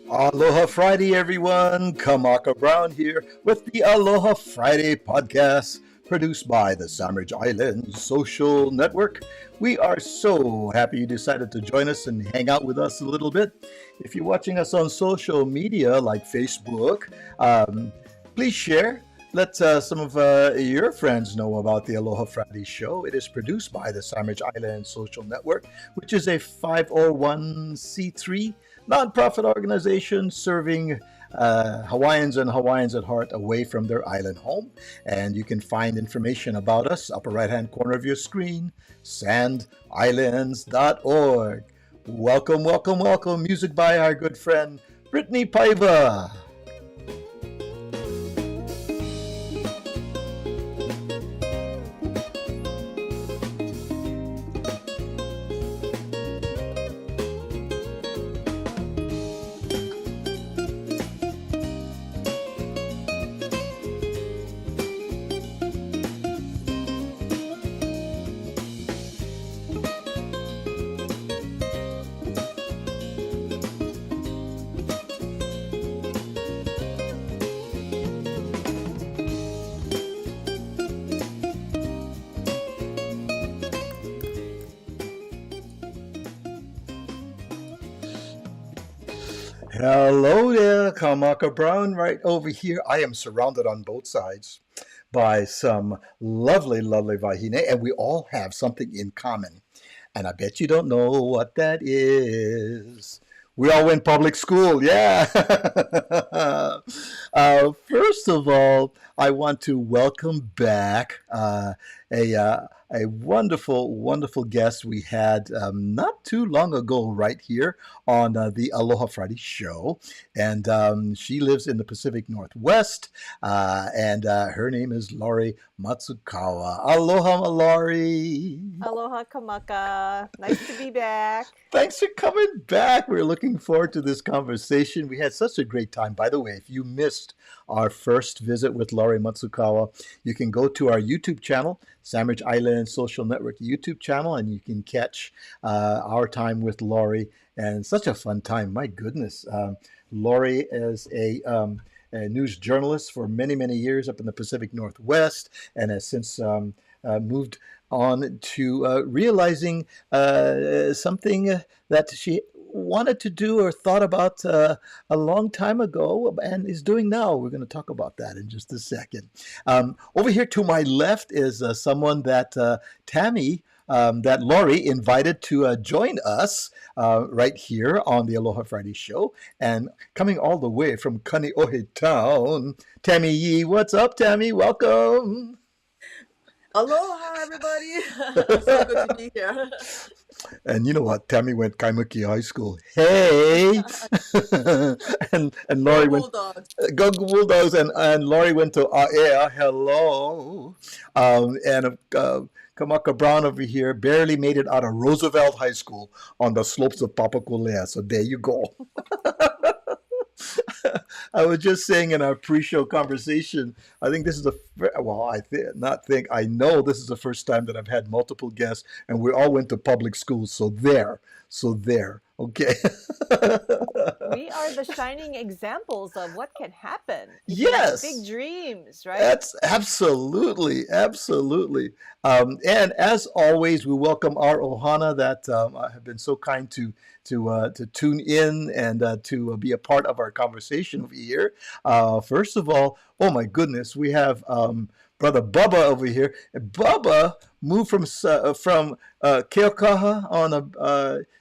Aloha Friday, everyone. Kamaka Brown here with the Aloha Friday podcast produced by the Sandwich Islands Social Network. We are so happy you decided to join us and hang out with us a little bit. If you're watching us on social media like Facebook, please share. Let some of your friends know about the Aloha Friday show. It is produced by the Sandwich Islands Social Network, which is a 501c3 nonprofit organization serving Hawaiians and Hawaiians at heart away from their island home. And you can find information about us upper right hand corner of your screen, sandislands.org. Welcome, welcome, welcome. Music by our good friend Brittany Paiva. Hello there, Kamaka Brown, right over here. I am surrounded on both sides by some lovely, lovely wahine, and we all have something in common. And I bet you don't know what that is. We all went public school, yeah. First of all, I want to welcome back a wonderful, wonderful guest we had not too long ago right here on the Aloha Friday show. And she lives in the Pacific Northwest, and her name is Lori Matsukawa. Aloha, Lori. Aloha Kamaka. Nice to be back. Thanks for coming back. We're looking forward to this conversation. We had such a great time. By the way, if you missed our first visit with Lori Matsukawa, you can go to our YouTube channel, Sandwich Islands Social Network YouTube channel, and you can catch our time with Lori. And such a fun time. My goodness. Lori is a news journalist for many, many years up in the Pacific Northwest and has since moved on to realizing something that she wanted to do or thought about a long time ago and is doing now. We're going to talk about that in just a second. Over here to my left is someone that Tammy, that Lori invited to join us right here on the Aloha Friday show. And coming all the way from Kaneohe Town, Tammy Yee. What's up, Tammy? Welcome. Aloha, everybody. So good to be here. And you know what? Tammy went Kaimuki High School. Hey! and Lori went... Bulldogs. Go Bulldogs. And Lori went to Aea. Hello. And Kamaka Brown over here barely made it out of Roosevelt High School on the slopes of Papakolea. So there you go. I was just saying in our pre-show conversation, I think this is I know this is the first time that I've had multiple guests, and we all went to public schools. So there, okay. We are the shining examples of what can happen. Yes. Big dreams, right? That's absolutely. And as always, we welcome our ohana that have been so kind to tune in and to be a part of our conversation over here. First of all, oh my goodness, we have Brother Bubba over here. Bubba moved from Keokaha on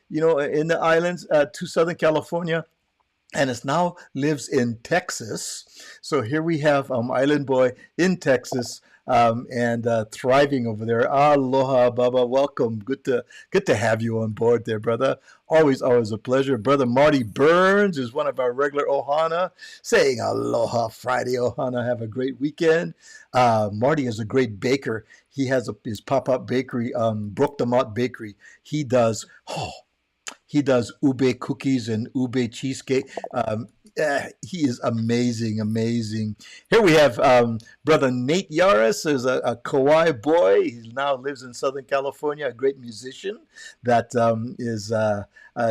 in the islands to Southern California, and is now lives in Texas. So here we have Island Boy in Texas and thriving over there. Aloha, Baba. Welcome. Good to have you on board there, brother. Always a pleasure. Brother Marty Burns is one of our regular ohana, saying Aloha Friday ohana. Have a great weekend. Marty is a great baker. He has his pop-up bakery, Brook the Mott Bakery. He does ube cookies and ube cheesecake. He is amazing. Here we have Brother Nate Yaris, is a Kauai boy. He now lives in Southern California, a great musician that is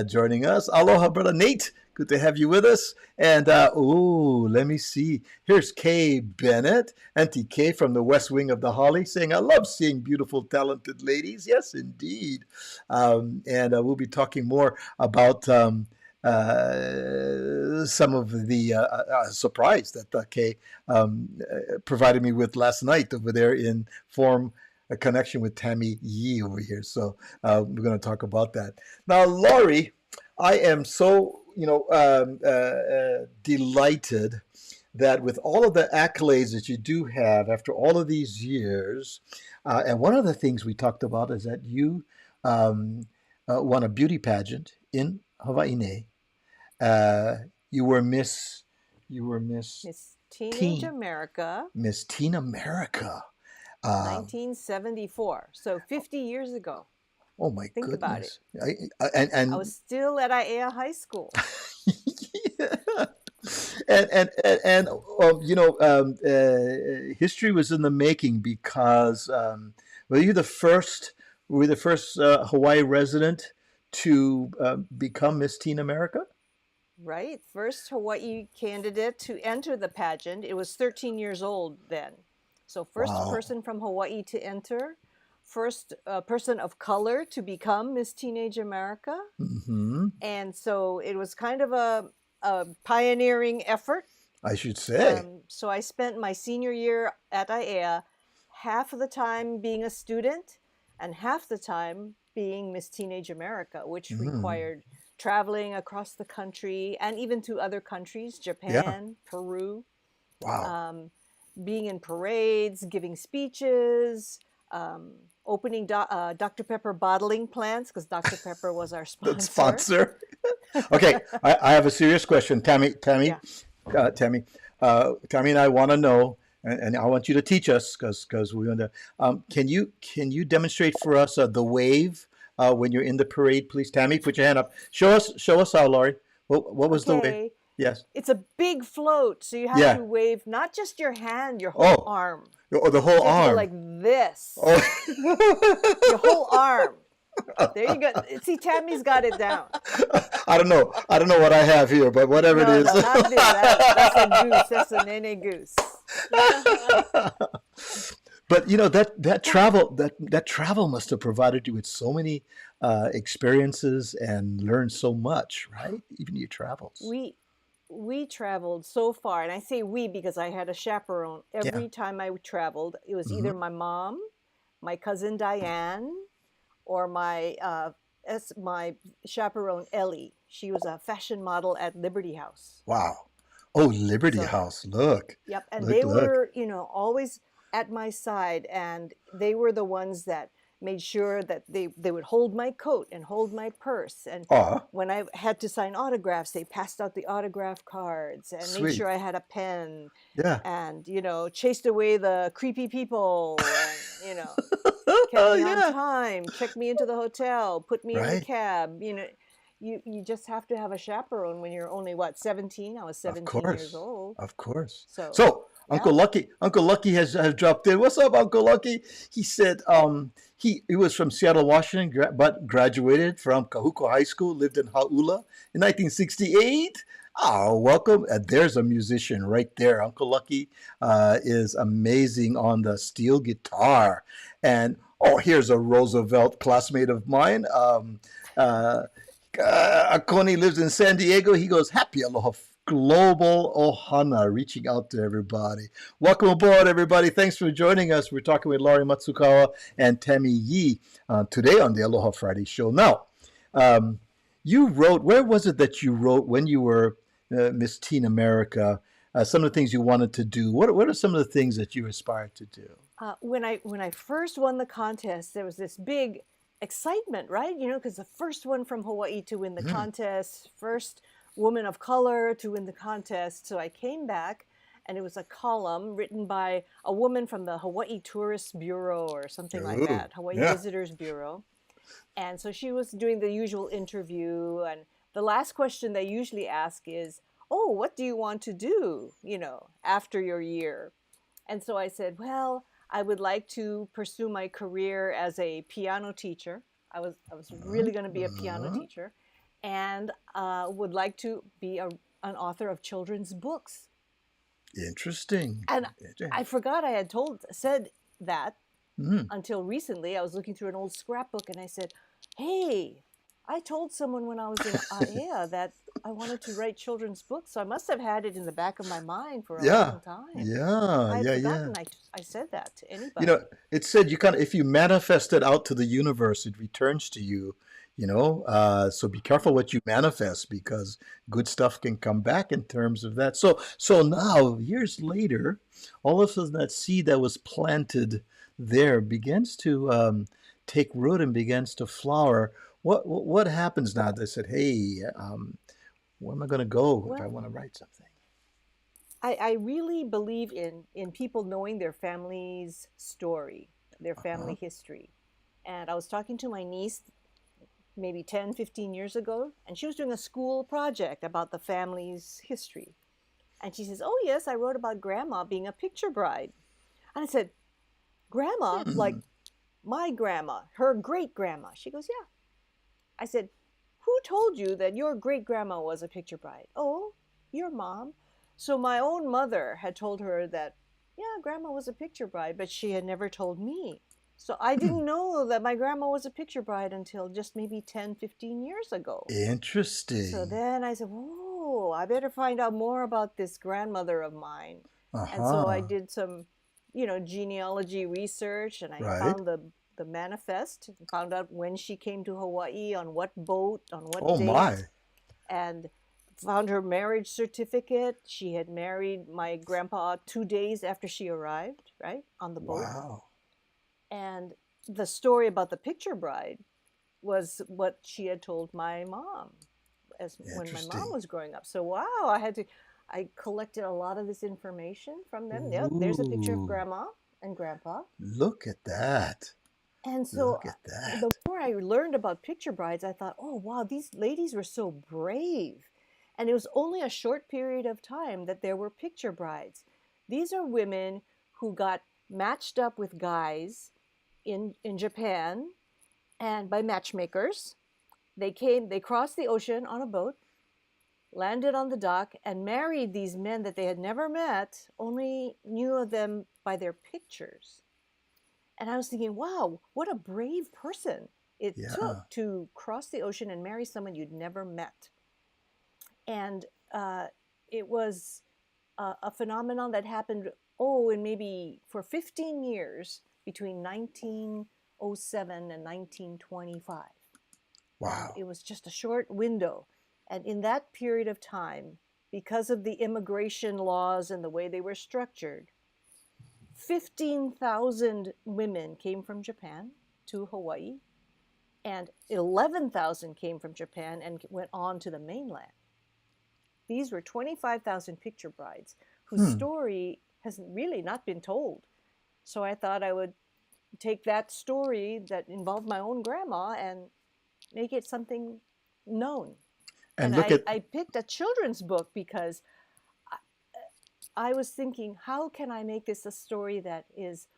joining us. Aloha, Brother Nate. Good to have you with us. And let me see. Here's Kay Bennett, Auntie Kay from the West Wing of the Holly, saying, "I love seeing beautiful, talented ladies." Yes, indeed. And we'll be talking more about some of the surprise that Kay provided me with last night over there in form a connection with Tammy Yee over here. So we're going to talk about that. Now, Lori, I am so, delighted that with all of the accolades that you do have after all of these years, and one of the things we talked about is that you won a beauty pageant in Hawaii. You were Miss Teenage Teen, America, Miss Teen America. 1974. So 50 years ago. Oh my Think about it. goodness! I was still at Aiea High School. History was in the making because were you the first Hawaii resident to become Miss Teen America? Right. First Hawaii candidate to enter the pageant. It was 13 years old then. So first Wow. person from Hawaii to enter. First person of color to become Miss Teenage America. Mm-hmm. And so it was kind of a pioneering effort. I should say. So I spent my senior year at Aiea half of the time being a student and half the time being Miss Teenage America, which required traveling across the country and even to other countries, Japan, Peru. Wow. Being in parades, giving speeches, opening Dr. Pepper bottling plants because Dr. Pepper was our sponsor. The sponsor. Okay, I have a serious question, Tammy. Yeah. Tammy and I want to know, and I want you to teach us because we're going to. Can you demonstrate for us the wave when you're in the parade, please, Tammy? Put your hand up. Show us how, Lori. What was the wave? Yes. It's a big float, so you have to wave not just your hand, your whole arm. Or the whole you have arm. To go like this. Oh. Your whole arm. There you go. See, Tammy's got it down. I don't know what I have here, but whatever it is. No, not this. That's a goose. That's a nene goose. But that travel must have provided you with so many experiences and learned so much, right? Even your travels. We traveled so far, and I say we because I had a chaperone every time I traveled. It was either my mom, my cousin Diane, or my chaperone Ellie. She was a fashion model at Liberty House. Wow. Oh, Liberty House. Look. Yep. And they were, always at my side, and they were the ones that made sure that they would hold my coat and hold my purse. And when I had to sign autographs, they passed out the autograph cards and made sure I had a pen. Yeah. And, chased away the creepy people and, kept me on time, checked me into the hotel, put me in a cab. You just have to have a chaperone when you're only, 17? I was 17 years old. Of course. So Uncle Lucky has dropped in. What's up, Uncle Lucky? He said he was from Seattle, Washington, but graduated from Kahuku High School, lived in Hauula in 1968. Oh, welcome. There's a musician right there. Uncle Lucky is amazing on the steel guitar. And, here's a Roosevelt classmate of mine. Akoni lives in San Diego. He goes, happy Aloha Global Ohana, reaching out to everybody. Welcome aboard, everybody. Thanks for joining us. We're talking with Lori Matsukawa and Tammy Yee today on the Aloha Friday show. Now, you wrote, where was it that you wrote when you were Miss Teen America, some of the things you wanted to do? What are some of the things that you aspired to do? When I first won the contest, there was this big excitement, right? Because the first one from Hawaii to win the contest, first woman of color to win the contest. So I came back, and it was a column written by a woman from the Hawaii Tourist Bureau or something like that, Hawaii Visitors Bureau. And so she was doing the usual interview, and the last question they usually ask is, what do you want to do, after your year? And so I said, well, I would like to pursue my career as a piano teacher. I was really going to be a piano teacher. and would like to be an author of children's books. Interesting. And I forgot I had said that Mm. until recently. I was looking through an old scrapbook and I said, hey, I told someone when I was in AEA that I wanted to write children's books. So I must have had it in the back of my mind for a Yeah. long time. Yeah. I had Yeah. Yeah. forgotten I said that to You know, anybody. it said you kind of, if you manifest it out to the universe, it returns to you, you know. So be careful what you manifest because good stuff can come back in terms of that. So now, years later, all of a sudden that seed that was planted there begins to take root and begins to flower. What happens now? They said, hey, where am I going to go if I Well, want to write something? I really believe in people knowing their family's story, their family Uh-huh. history. And I was talking to my niece maybe 10, 15 years ago, and she was doing a school project about the family's history. And she says, oh, yes, I wrote about grandma being a picture bride. And I said, grandma? Like Hmm. my grandma, her great grandma? She goes, yeah. I said, who told you that your great grandma was a picture bride? Oh, your mom. So my own mother had told her that, yeah, grandma was a picture bride, but she had never told me. So I didn't know that my grandma was a picture bride until just maybe 10, 15 years ago. So Interesting. then I said, whoa, I better find out more about this grandmother of mine. And so I Uh-huh. did some, genealogy research, and I Right. found the manifest, found out when she came to Hawaii, on what boat, on what Oh date, my. and found her marriage certificate. She had married my grandpa 2 days after she arrived, right, on the boat. Wow. And the story about the picture bride was what she had told my mom as when my mom Interesting. was growing up. So wow, I collected a lot of this information from them. Yep, there's a picture of Ooh. grandma and grandpa. Look at that. And so Look at the that. more I learned about picture brides, I thought, oh wow, these ladies were so brave. And it was only a short period of time that there were picture brides. These are women who got matched up with guys in Japan, and by matchmakers. They crossed the ocean on a boat, landed on the dock, and married these men that they had never met, only knew of them by their pictures. And I was thinking, wow, what a brave person it took Yeah. to cross the ocean and marry someone you'd never met. And it was a phenomenon that happened, in maybe for 15 years between 1907 and 1925. And Wow. it was just a short window. And in that period of time, because of the immigration laws and the way they were structured, 15,000 women came from Japan to Hawaii, and 11,000 came from Japan and went on to the mainland. These were 25,000 picture brides whose Hmm. story has really not been told. So I thought I would take that story that involved my own grandma and make it something known. And And look I, at I picked a children's book because I was thinking, how can I make this a story that is,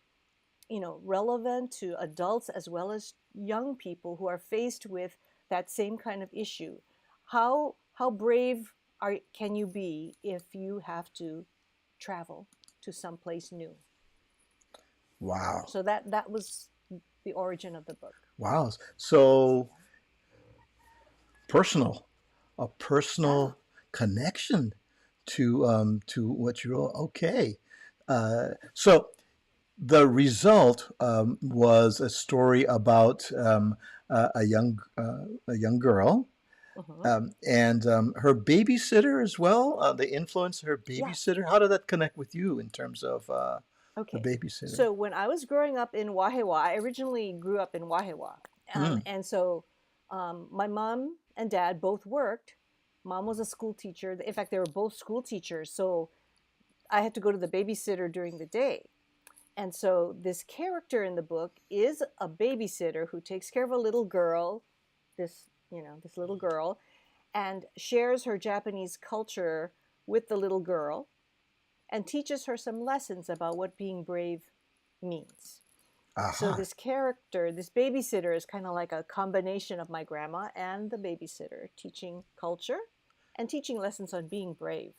relevant to adults as well as young people who are faced with that same kind of issue? How brave can you be if you have to travel to someplace new? wow. So that was the origin of the book. Wow. So personal, a Yeah. personal connection to what you're okay. So the result was a story about a young girl Hmm. and her babysitter as well. The influence of her Yes. babysitter. How did that connect with you in terms of the Okay. babysitter? So when I was growing up in Wahiwa, I originally grew up in Wahiwa. Hmm. And so my mom and dad both worked. Mom was a school teacher. In fact, they were both school teachers. So I had to go to the babysitter during the day. And so this character in the book is a babysitter who takes care of a little girl, this little girl, and shares her Japanese culture with the little girl and teaches her some lessons about what being brave means. So Uh-huh. this character, this babysitter, is kind of like a combination of my grandma and the babysitter, teaching culture and teaching lessons on being brave.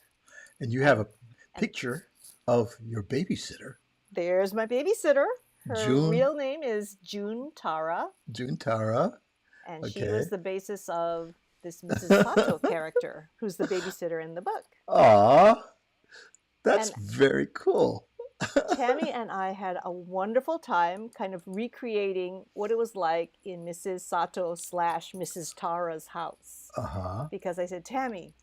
And you have And a and picture of your babysitter, there's my babysitter. Her June real name is June Tara, June Tara. and she Okay. was the basis of this Mrs. Sato character, who's the babysitter in the book. Aw, that's And very cool. Tammy and I had a wonderful time kind of recreating what it was like in Mrs. Sato slash Mrs. Tara's house. Uh-huh. Because I said, Tammy,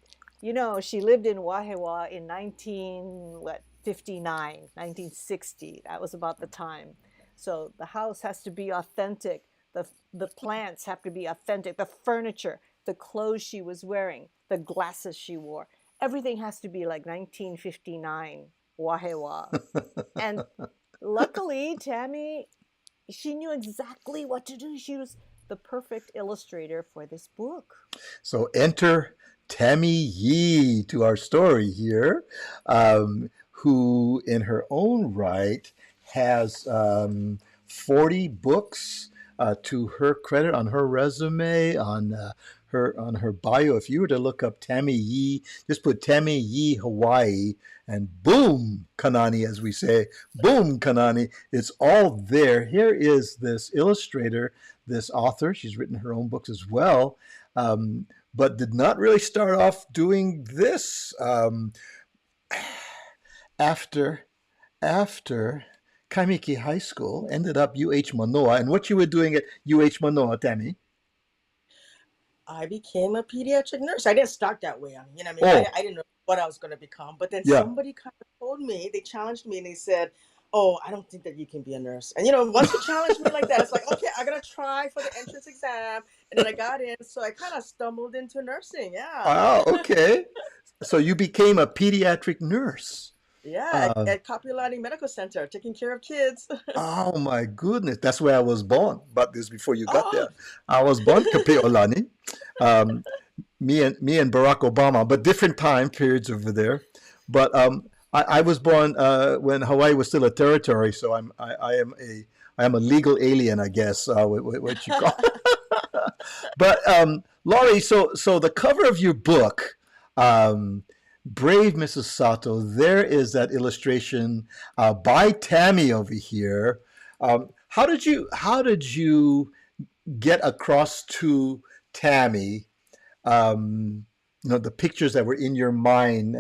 you know, she lived in Wahewa in 1959, 1960. That was about the time. So the house has to be authentic. The plants have to be authentic. The furniture, the clothes she was wearing, the glasses she wore, everything has to be like 1959 Wahewa. And luckily, Tammy, she knew exactly what to do. She was the perfect illustrator for this book. So enter Tammy Yee to our story here, who in her own right has 40 books to her credit on her resume, on her bio. If you were to look up Tammy Yee, just put Tammy Yee Hawaii, and boom, Kanani, as we say, boom, Kanani, it's all there. Here is this illustrator, this author. She's written her own books as well, but did not really start off doing this after after Kaimiki High School. Ended up UH Manoa, and what you were doing at UH Manoa, Tammy? I became a pediatric nurse. I didn't start that way. I mean, you know, what I mean, Oh, I didn't know what I was going to become. But then yeah. somebody kind of told me, they challenged me, and they said, "Oh, I don't think that you can be a nurse." And you know, once you challenge me like that, it's like, okay, I gotta try for the entrance exam, and then I got in. So I kind of stumbled into nursing. Yeah, Wow. Okay. So you became a pediatric nurse. yeah, Uh, at Kapiolani Medical Center, taking care of kids. oh my goodness, that's where I was born. But this before you got Oh, there, I was born Kapeolani. Um, me and Barack Obama, but different time periods over there. But I was born when Hawaii was still a territory, so I am a legal alien, I guess, what you call. But Laurie, so the cover of your book, um, Brave Mrs. Sato, there is that illustration by Tammy over here. How did you get across to Tammy, the pictures that were in your mind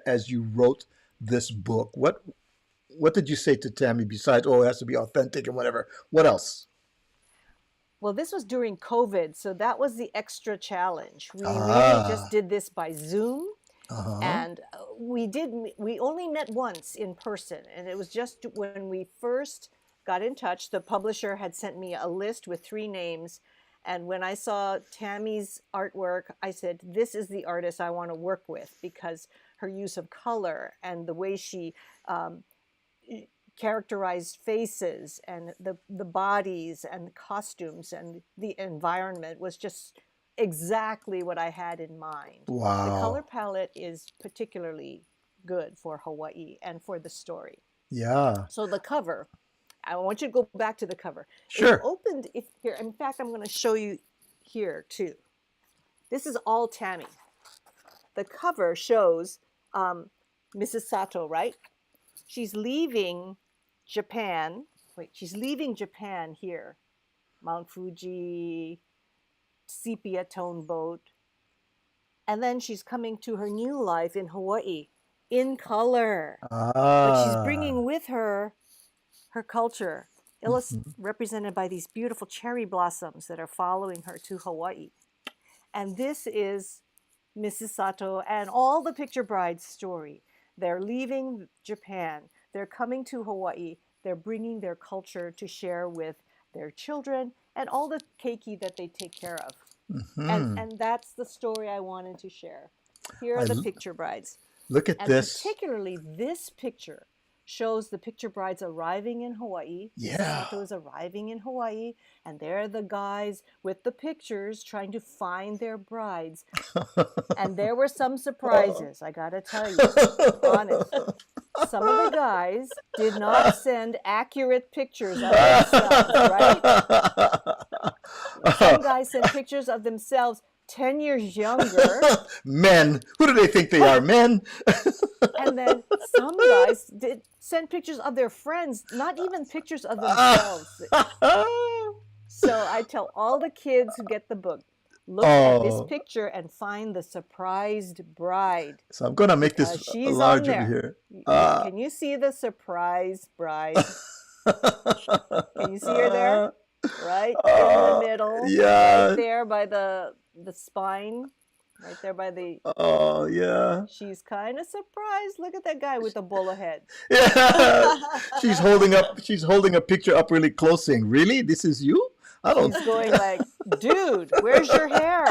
as you wrote this book? What did you say to Tammy besides, oh, it has to be authentic and whatever? What else? Well, this was during COVID, so that was the extra challenge. We really just Ah, did this by Zoom, uh-huh. and we only met once in person, and it was just when we first got in touch. The publisher had sent me a list with 3 names, and when I saw Tammy's artwork, I said, "This is the artist I want to work with," because her use of color and the way she um, characterized faces and the bodies and the costumes and the environment was just exactly what I had in mind. The color Wow. palette is particularly good for Hawaii and for the story. Yeah. So the cover, I want you to go back to the cover. If you Sure. opened, if here, in fact, I'm going to show you here too. This is all Tammy. The cover shows Mrs. Sato, right? She's leaving Japan. Wait, she's leaving Japan here. Mount Fuji, sepia tone boat. And then she's coming to her new life in Hawaii in color. But she's bringing Ah. with her her culture, Mhm. represented by these beautiful cherry blossoms that are following her to Hawaii. And this is Mrs. Sato and all the picture brides' story. They're leaving Japan. They're coming to Hawaii. They're bringing their culture to share with their children and all the keiki that they take care of. And, Mhm. and that's the story I wanted to share. Here are I the l- picture brides. Look at And this. particularly this picture shows the picture brides arriving in Hawaii. Mrs. Yeah. Sato is arriving in Hawaii, and there are the guys with the pictures trying to find their brides. And there were some surprises, I gotta tell you, honest. some of the guys did not send accurate pictures of themselves, right? Some guys sent pictures of themselves 10 years younger. Men. Who do they think they are? Men? And then some guys did send pictures of their friends, not even pictures of themselves. So I tell all the kids who get the book, look at this Oh, picture and find the surprised bride. so I'm going to make Because this she's on large over there. here. Ah. Can you see the surprise bride? Can you see her there? Right in the middle, right Yeah. there by the spine, right there by the. Oh, yeah. She's kind of surprised. Look at that guy with the bowler head. Yeah. She's holding a picture up really close saying, "Really? This is you?" I don't. She's going like, dude, where's your hair?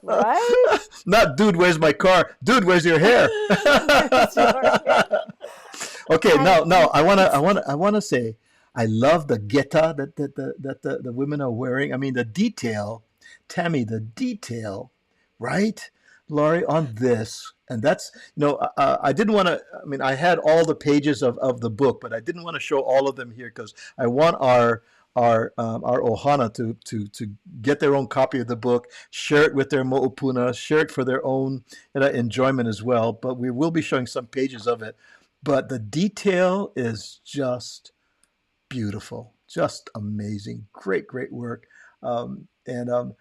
Right? Not, dude, where's my car? Dude, where's your hair? Where's your hair? Okay, And now I wanna say I love the geta that the women are wearing. I mean the detail, Tammy, the detail, right, Laurie, on this, and that's I didn't want to. I mean, I had all the pages of the book, but I didn't want to show all of them here because I want our ohana to get their own copy of the book, share it with their mo'opuna, share it for their own enjoyment as well. But we will be showing some pages of it. But the detail is just beautiful, just amazing. Great work. And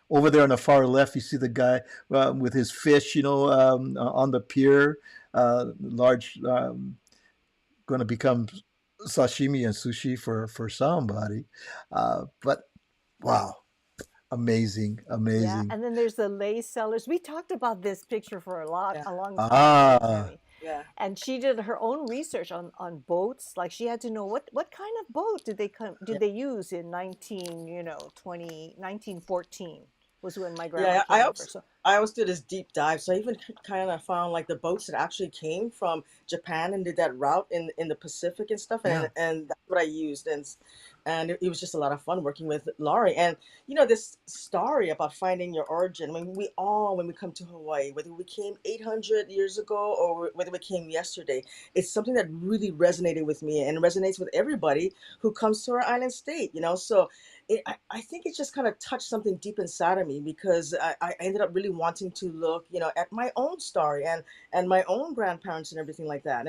over there on the far left, you see the guy with his fish, on the pier, large, going to become sashimi and sushi for somebody. But wow, amazing, yeah, amazing. and then there's the lace sellers. We talked about this picture for a long time, Ah, Tammy. Yeah. And she did her own research on boats. Like she had to know what kind of boat did Yeah. they use in 1914 was when my grandma Yeah, came over. So I always did this deep dive. So I even kind of found like the boats that actually came from Japan and did that route in the Pacific and stuff, yeah. and that's what I used, and it was just a lot of fun working with Laurie. And this story about finding your origin. I mean, when we come to Hawaii, whether we came 800 years ago or whether we came yesterday, it's something that really resonated with me and resonates with everybody who comes to our island state. So I think it just kind of touched something deep inside of me because I ended up really wanting to look, at my own story and my own grandparents and everything like that.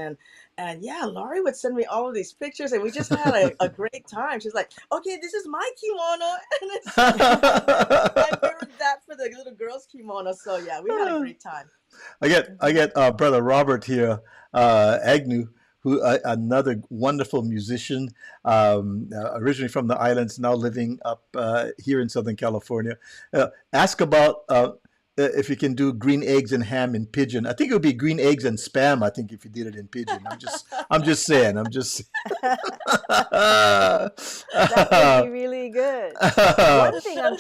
And yeah, Laurie would send me all of these pictures and we just had a great time. She's like, okay, this is my kimono. And I mirrored that for the little girl's kimono. So yeah, we had a great time. I get brother Robert here, Agnew, who another wonderful musician, originally from the islands, now living up here in Southern California. Ask about if you can do green eggs and ham in pidgin. I think it would be green eggs and spam. I think if you did it in pidgin. I'm just saying. that would be really good. One thing I'm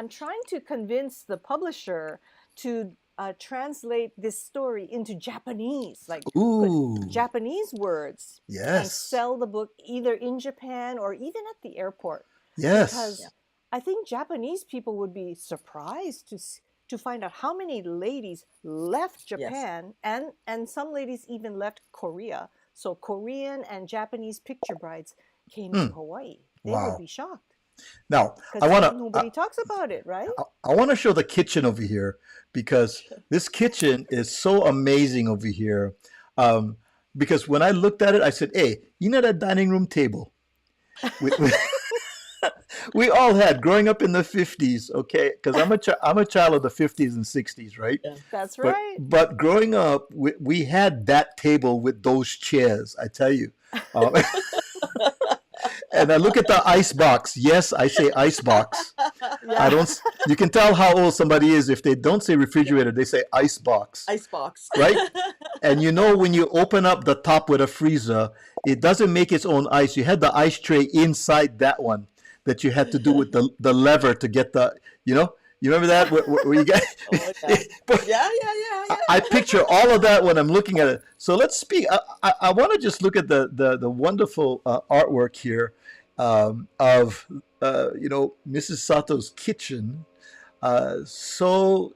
trying to convince the publisher to translate this story into Japanese, like Ooh, put Japanese words and yes, sell the book either in Japan or even at the airport. yes, Because I think Japanese people would be surprised to find out how many ladies left Yes. Japan and some ladies even left Korea. So Korean and Japanese picture brides came to Hawaii. They would wow. be shocked Now I because wanna nobody talks about it, right? I want to show the kitchen over here because this kitchen is so amazing over here. Because when I looked at it, I said, "Hey, that dining room table we, we, we all had growing up in the '50s, okay? Because I'm a child of the '50s and '60s, right? Yeah. That's But right. but growing up, we had that table with those chairs. I tell you." Um, And I look at the ice box. Yes, I say ice box. I Yeah. don't. You can tell how old somebody is if they don't say refrigerator. They say ice box, Icebox. right? And when you open up the top with a freezer, it doesn't make its own ice. You had the ice tray inside that one that you had to do with the lever to get the. You remember that where you get. Oh yeah. But Yeah. I picture all of that when I'm looking at it. So let's speak. I want to just look at the wonderful artwork here of Mrs. Sato's kitchen. So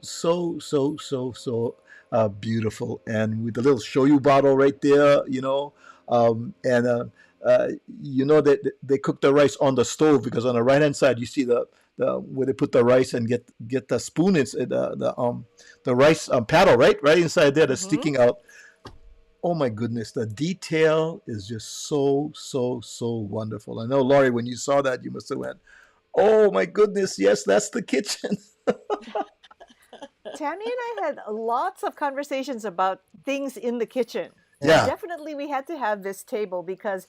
beautiful, and with the little shoyu bottle right there, and you know that they cook the rice on the stove, because on the right hand side you see the where they put the rice and get the spoon. It's the rice paddle right inside there, that's Mm-hmm. sticking out. Oh my goodness, the detail is just so wonderful. I know, Laurie, when you saw that, you must have went, "Oh my goodness, yes, that's the kitchen." Tammy and I had lots of conversations about things in the kitchen. Yeah. Yeah. Definitely, we had to have this table because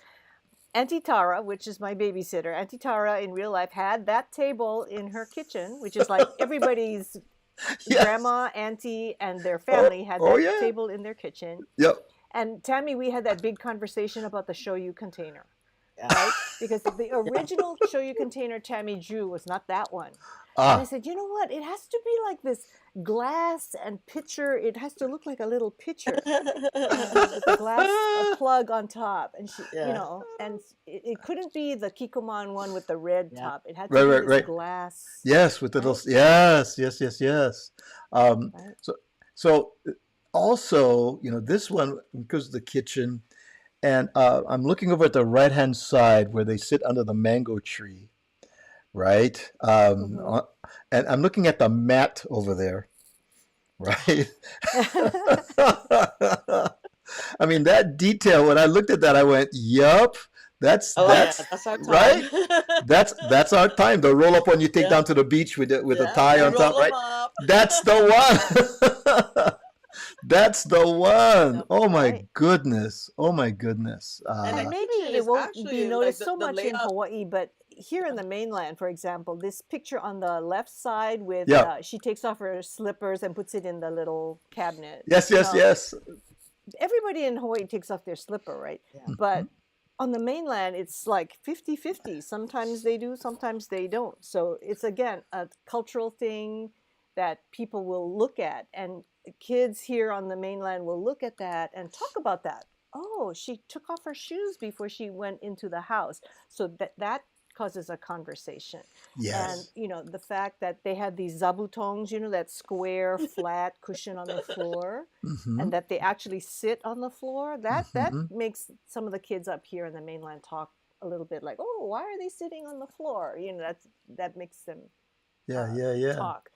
Auntie Tara, which is my babysitter, Auntie Tara in real life had that table in her kitchen, which is like everybody's Yes. grandma, auntie, and their Oh, family had oh that yeah. table in their kitchen. Yep. And Tammy, we had that big conversation about the shoyu container, Yeah. right? Because the original shoyu container Tammy drew was not that one. And I Ah, said, you know what? It has to be like this glass and pitcher. It has to look like a little pitcher with a glass a plug on top. And she, Yeah. and it couldn't be the Kikoman one with the red Yeah. top. It had to right, be right, this right. glass, Yes, with the right? little, yes. Right. So, so also, this one, because of the kitchen, and I'm looking over at the right hand side where they sit under the mango tree, right? Mm-hmm. And I'm looking at the mat over there, right? I mean, that detail, when I looked at that, I went, "Yup, that's Oh yeah, that's that's our right. time. That's our time. The roll up one you take Yeah. down to the beach with the Yeah. tie You on top, roll them right? up. That's the one. That's the one. Yep. Oh my Right. goodness. Oh my goodness. And And the maybe kitchen it is won't be actually like noticed so the much in layout. Hawaii, but here in the mainland, for example, this picture on the left side with Yeah. she takes off her slippers and puts it in the little cabinet. Yes, You yes, know, yes. everybody in Hawaii takes off their slipper, right? Yeah. But on the mainland, it's like 50-50. Sometimes they do, sometimes they don't. So it's again a cultural thing that people will look at, and kids here on the mainland will look at that and talk about that. Oh, she took off her shoes before she went into the house. So that causes a conversation. And Yes. the fact that they have these zabutongs, that square flat cushion on the floor, Mm-hmm. and that they actually sit on the floor, that Mm-hmm. makes some of the kids up here in the mainland talk a little bit like, oh, why are they sitting on the floor? That makes them Yeah. talk.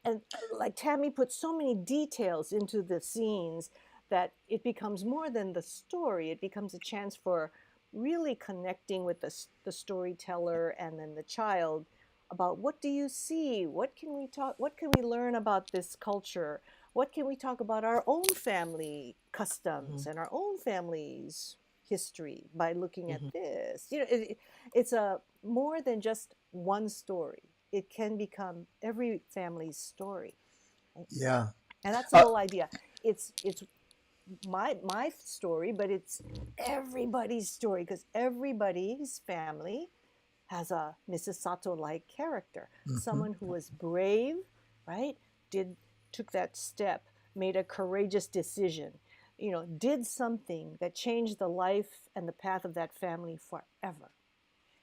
And like Tammy put so many details into the scenes that it becomes more than the story. It becomes a chance for really connecting with the storyteller and then the child about, what do you see? What can we talk? What can we learn about this culture? What can we talk about our own family customs Mm-hmm. and our own family's history by looking at Mm-hmm. this? It's a more than just one story. It can become every family's story, right? Yeah. And that's the Uh, whole idea. It's my story, but it's everybody's story, because everybody's family has a Mrs. Sato-like character, mhm. someone who was brave, right? Took that step, made a courageous decision, did something that changed the life and the path of that family forever.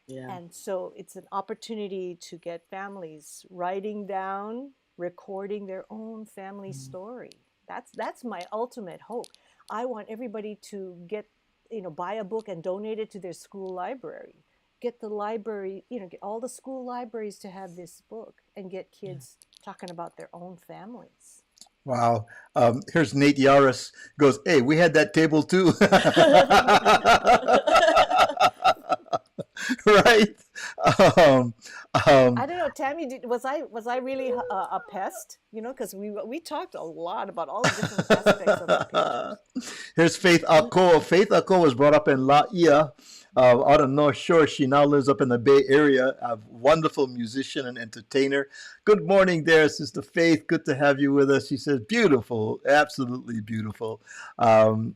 Yeah. And so it's an opportunity to get families writing down, recording their own family story. That's my ultimate hope. I want everybody to buy a book and donate it to their school library. Get the library, get all the school libraries to have this book, and get kids talking about their own families. Wow. Here's Nate Yaris goes, "Hey, we had that table too." Right? Um, um, I don't know, Tammy. Was I really a pest? Because we talked a lot about all the different aspects of the pictures. Here's Faith Ako. Faith Ako was brought up in Laia, out of North Shore. She now lives up in the Bay Area. A wonderful musician and entertainer. Good morning there, Sister Faith. Good to have you with us. She says, beautiful, absolutely beautiful. And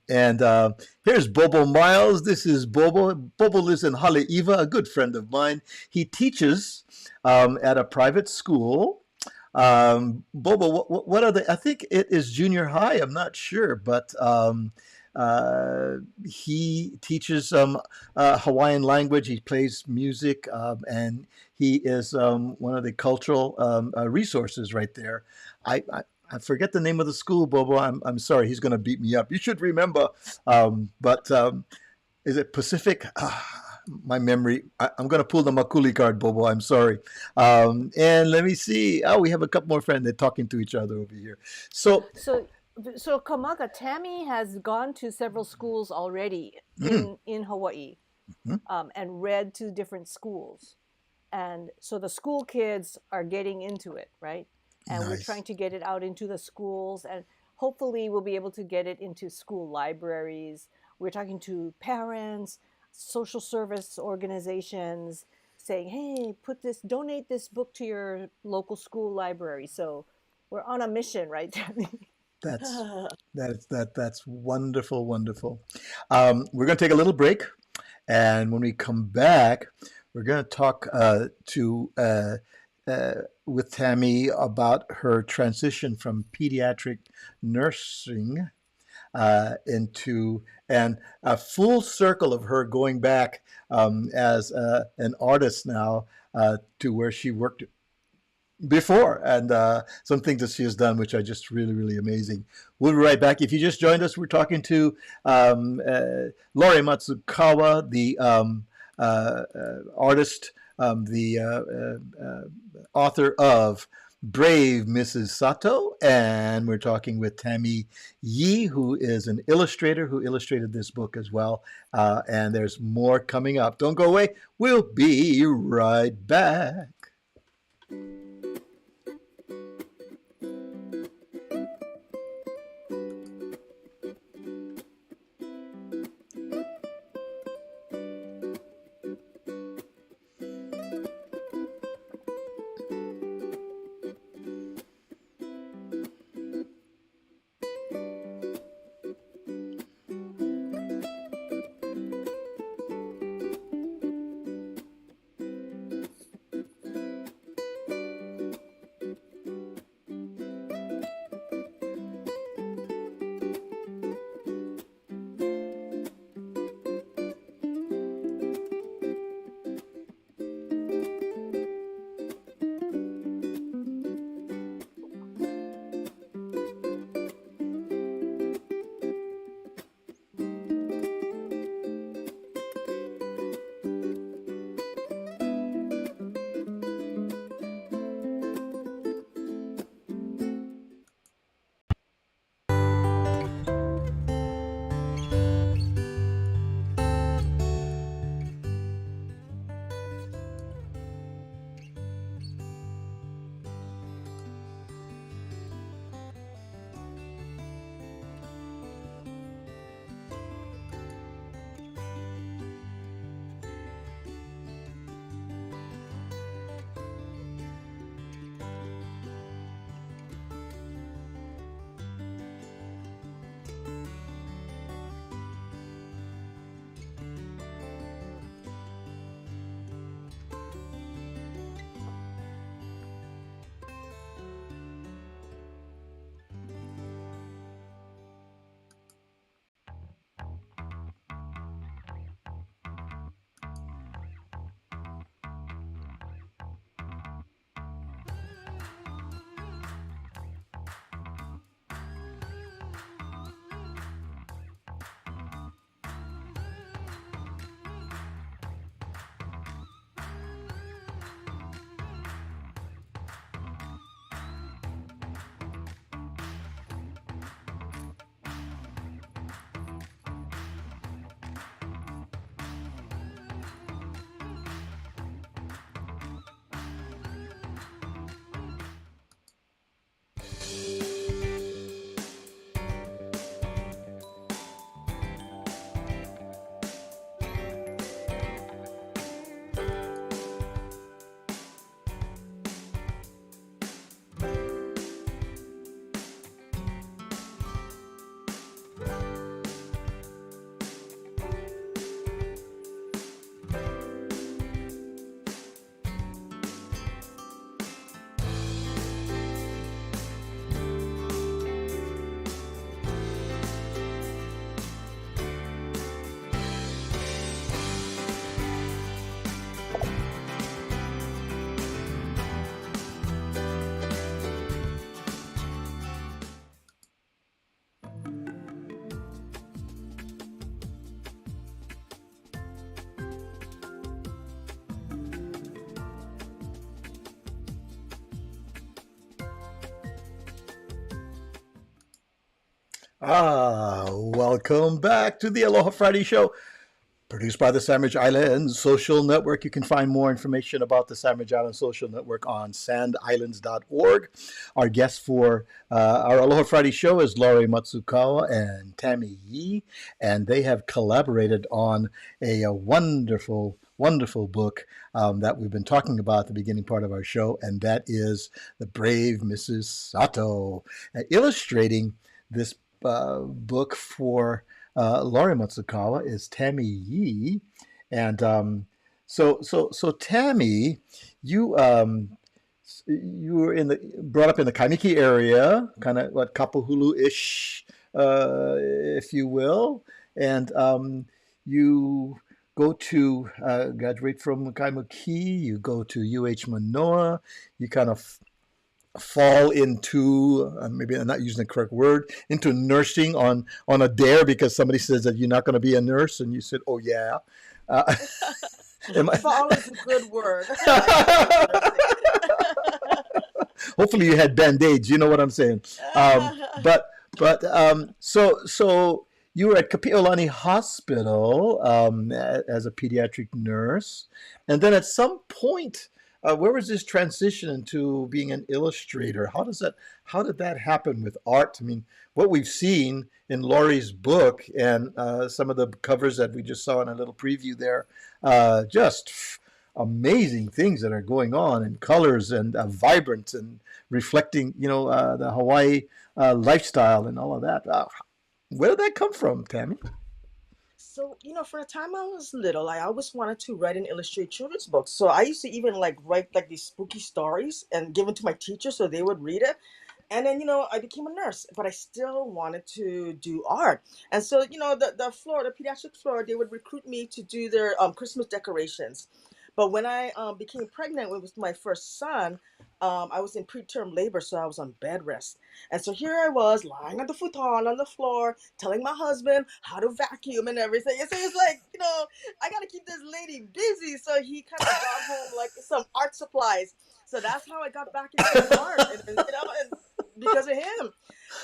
here's Bobo Miles. This is Bobo. Bobo lives in Haleiwa, a good friend of mine. He teaches at a private school. Bobo, what are the? I think it is junior high. I'm not sure, but he teaches Hawaiian language. He plays music, and He is one of the cultural resources right there. I forget the name of the school, Bobo. I'm sorry. He's going to beat me up. You should remember. But is it Pacific? My memory. I'm going to pull the Makuli card, Bobo. I'm sorry. And let me see. Oh, we have a couple more friends. They're talking to each other over here. So, So, Kamaka, Tammy has gone to several schools already mm, in Hawaii, mm, and read to different schools, and so the school kids are getting into it, right? And we're trying nice. to get it out into the schools, and hopefully we'll be able to get it into school libraries. We're talking to parents, social service organizations, saying, hey, donate this book to your local school library. So we're on a mission, right, Tammy? That's that's wonderful, wonderful. We're going to take a little break, and when we come back, we're going to talk with Tammy about her transition from pediatric nursing into and a full circle of her going back as an artist now to where she worked before, and some things that she has done, which are just really, really amazing. We'll be right back. If you just joined us, we're talking to Lori Matsukawa, the artist, the author of Brave Mrs. Sato, and we're talking with Tammy Yee, who is an illustrator who illustrated this book as well. And there's more coming up. Don't go away. We'll be right back. Welcome back to the Aloha Friday show, produced by the Sandwich Islands Social Network. You can find more information about the Sandwich Islands Social Network on sandislands.org. Our guests for our Aloha Friday show is Lori Matsukawa and Tammy Yee, and they have collaborated on a wonderful, wonderful book that we've been talking about at the beginning part of our show, and that is The Brave Mrs. Sato, illustrating this book for Lori Matsukawa is Tammy Yee, and so Tammy, you you were brought up in the Kaimiki area, kind of what Kapuhulu ish, if you will, and you go to graduate from Kaimuki, you go to UH Manoa, you kind of fall into maybe I'm not using the correct word into nursing on a dare because somebody says that you're not going to be a nurse and you said, oh yeah. uh, am Fall is a good word. Hopefully you had band-aids, you know what I'm saying. But so you were at Kapi'olani Hospital as a pediatric nurse, and then at some point, where was this transition into being an illustrator? How did that happen with art? I mean, what we've seen in Laurie's book and some of the covers that we just saw in a little preview there, just amazing things that are going on in colors and vibrant and reflecting, the Hawaii lifestyle and all of that. Where did that come from, Tammy? So, for the time I was little, I always wanted to write and illustrate children's books. So I used to even like write like these spooky stories and give them to my teacher so they would read it. And then, I became a nurse, but I still wanted to do art. And so, the pediatric floor, they would recruit me to do their Christmas decorations. But when I became pregnant with my first son, I was in preterm labor, so I was on bed rest. And so here I was lying on the futon on the floor, telling my husband how to vacuum and everything. And so it's like, I got to keep this lady busy. So he kind of brought home like some art supplies. So that's how I got back into art, and because of him.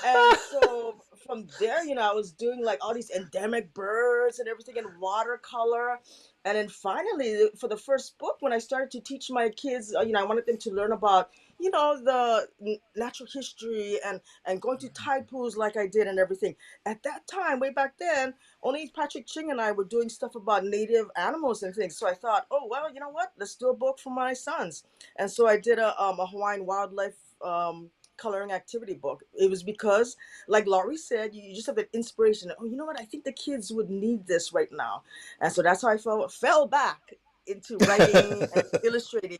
And so from there, I was doing like all these endemic birds and everything in watercolor. And then finally, for the first book, when I started to teach my kids, I wanted them to learn about, the natural history and going to tide pools like I did and everything. At that time, way back then, only Patrick Ching and I were doing stuff about native animals and things. So I thought, oh, well, you know what? Let's do a book for my sons. And so I did a Hawaiian wildlife coloring activity book. It was because, like Laurie said, you just have that inspiration. Oh, you know what? I think the kids would need this right now. And so that's how I fell back into writing and illustrating.